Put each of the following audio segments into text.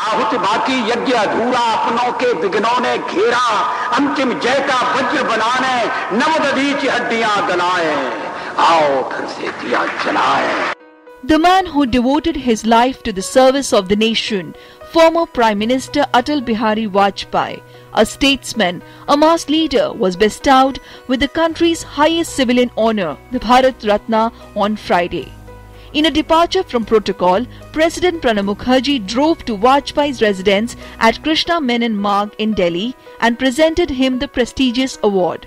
आहुति बाकी यज्ञ अधूरा, अपनों के विघ्नों ने घेरा, अंतिम जय का वज्र बनाने नवदधीच हड्डियां गलाए, आओ फिर से दिया जलाए. The man who devoted his life to the service of the nation, former Prime Minister Atal Bihari Vajpayee, a statesman, a mass leader, was bestowed with the country's highest civilian honour, the Bharat Ratna, on Friday. In a departure from protocol, President Pranab Mukherjee drove to Vajpayee's residence at Krishna Menon Marg in Delhi and presented him the prestigious award.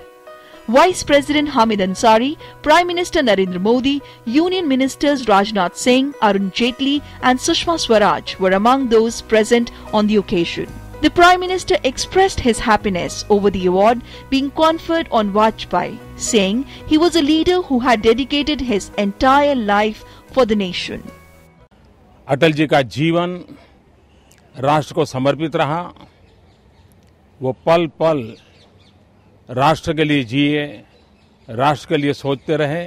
Vice President Hamid Ansari, Prime Minister Narendra Modi, Union Ministers Rajnath Singh, Arun Jaitley and Sushma Swaraj were among those present on the occasion. The Prime Minister expressed his happiness over the award being conferred on Vajpayee, saying he was a leader who had dedicated his entire life for the nation. Atal ji का जीवन राष्ट्र को समर्पित रहा. वो पल पल राष्ट्र के लिए जिए, राष्ट्र के लिए सोचते रहे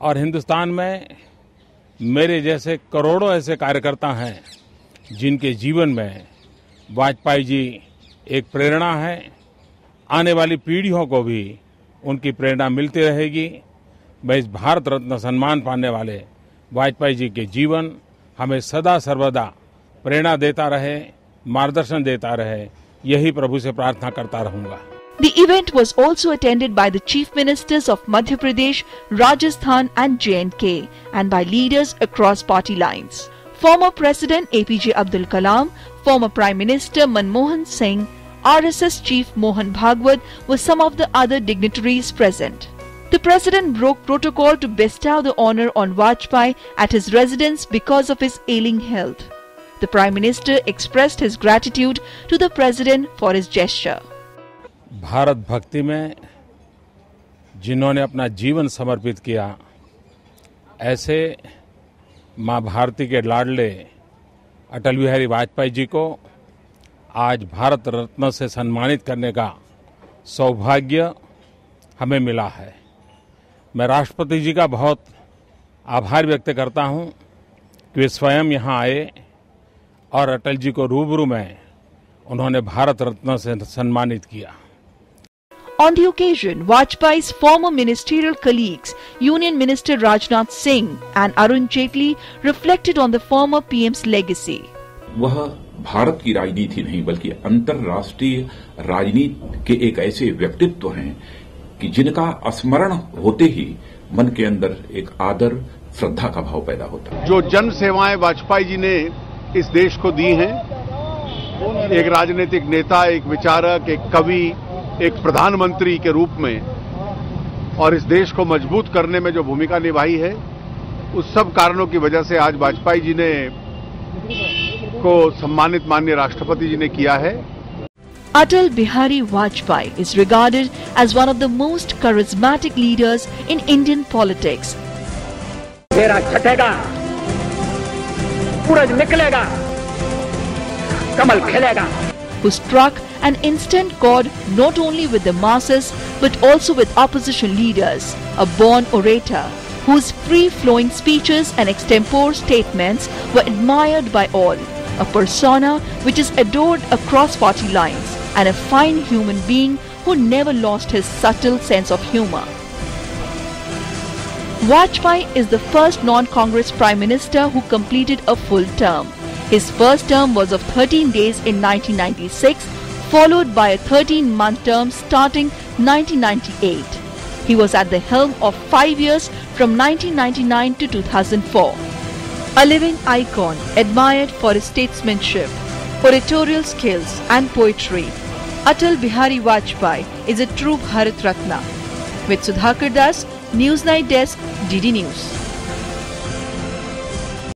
और हिंदुस्तान में मेरे जैसे करोड़ों ऐसे कार्यकर्ता हैं जिनके जीवन में वाजपेयी जी एक प्रेरणा है. आने वाली पीढ़ियों को भी उनकी प्रेरणा मिलती रहेगी. मैं इस भारत रत्न सम्मान पाने वाले वाजपेयी जी के जीवन हमें सदा सर्वदा प्रेरणा देता रहे, मार्गदर्शन देता रहे, यही प्रभु से प्रार्थना करता रहूंगा. The event was also attended by the Chief Ministers of Madhya Pradesh, Rajasthan and J&K and by leaders across party lines. Former President APJ Abdul Kalam, former Prime Minister Manmohan Singh, RSS Chief Mohan Bhagwat were some of the other dignitaries present. The President broke protocol to bestow the honour on Vajpayee at his residence because of his ailing health. The Prime Minister expressed his gratitude to the President for his gesture. Bharat भक्ति में जिन्होंने अपना जीवन समर्पित किया, ऐसे माँ भारती के लाडले अटल बिहारी वाजपेयी जी को आज भारत रत्न से सम्मानित करने का सौभाग्य हमें मिला है. मैं राष्ट्रपति जी का बहुत आभार व्यक्त करता हूँ कि वे स्वयं यहाँ आए और अटल जी को रूबरू में उन्होंने भारत रत्न से सम्मानित किया. On the occasion, Vajpayee's former ministerial colleagues, Union Minister Rajnath Singh and Arun Jaitley, reflected on the former PM's legacy. वह भारत की राजनीति नहीं बल्कि अंतर्राष्ट्रीय राजनीति के एक ऐसे व्यक्तित्व हैं कि जिनका स्मरण होते ही मन के अंदर एक आदर, श्रद्धा का भाव पैदा होता है. जो जन सेवाएं वाजपेयी जी ने इस देश को दी हैं, एक राजनीतिक नेता, एक विचारक, एक कवि, एक प्रधानमंत्री के रूप में और इस देश को मजबूत करने में जो भूमिका निभाई है, उस सब कारणों की वजह से आज वाजपेयी जी ने को सम्मानित माननीय राष्ट्रपति जी ने किया है. Atal Bihari Vajpayee is regarded as one of the most charismatic leaders in Indian politics. मेरा छटेगा, सूरज निकलेगा, कमल खिलेगा. Who struck an instant chord not only with the masses but also with opposition leaders, a born orator whose free-flowing speeches and extempore statements were admired by all, a persona which is adored across party lines, and a fine human being who never lost his subtle sense of humor. Vajpayee is the first non-Congress Prime Minister who completed a full term. His first term was of 13 days in 1996, followed by a 13-month term starting 1998. He was at the helm of 5 years from 1999 to 2004. A living icon admired for his statesmanship, oratorial skills and poetry, Atal Bihari Vajpayee is a true Bharat Ratna. With Sudhakar Das, Newsnight Desk, DD News.